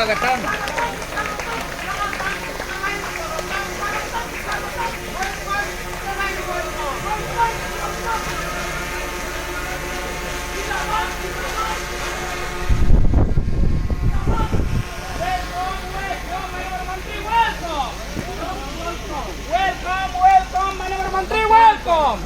स्वागतम। Welcome, Manamar Mantri, welcome.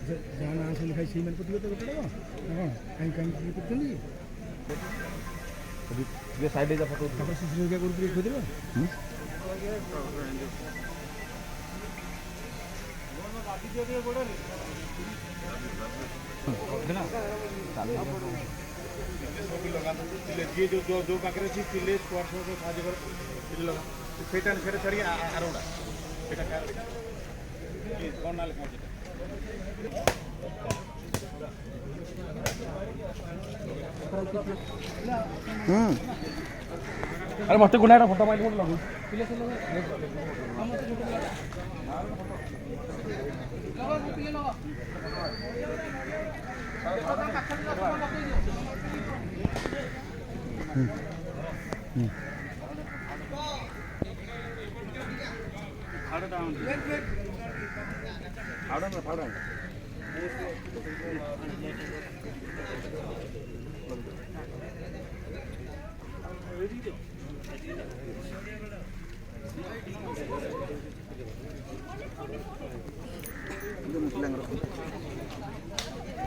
जहाँ नाम से लिखा है सीमेंट पुट्टी तो कटेगा ना कहीं कहीं कुछ नहीं ये साइड ले जा फोटो खबर से क्या करूँ क्रिएट हो देगा ये जो पाखे अच्छी तिले स्क्वाड को साहाଯ୍य कर तिले लगा सेटा सेटा छड़ी आरोडा सेटा ये कौन ना लिखा अरे मस्त गुना फोटो माइल फोटो लगू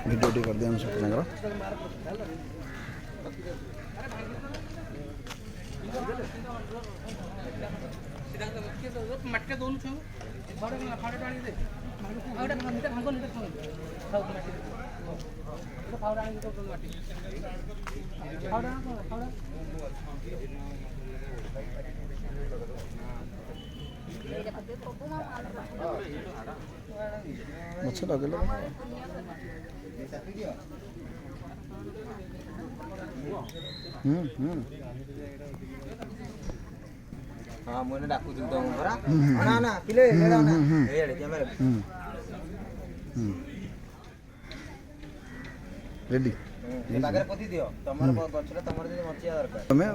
वीडियो कर दिया मुझे मटके दोन छू फाड़े फाड़े डाली दे फाड़े नीचे भांगो नीचे खाओ तो फाड़े डाली तो माटी फाड़े फाड़े अच्छा लगे हाँ मुझे डाकू तुम तो मरा ना ना पिले ले दाओ ना ये ले कैमरा रेडी ये बागरे पति दियो तमर गछरा तमर जे मचिया दरकार तमे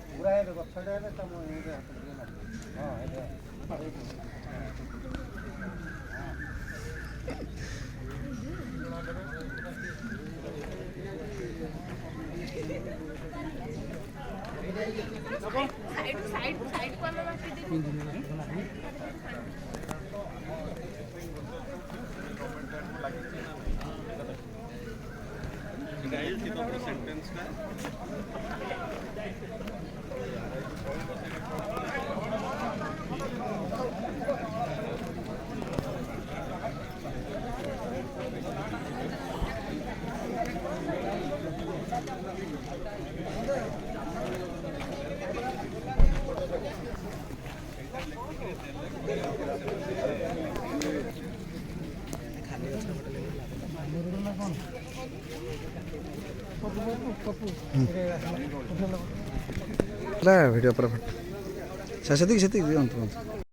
पूरा है गछडा है तम ଭିଡ଼ିଓ ପୁରା ସେତିକି ଦିଅନ୍ତୁ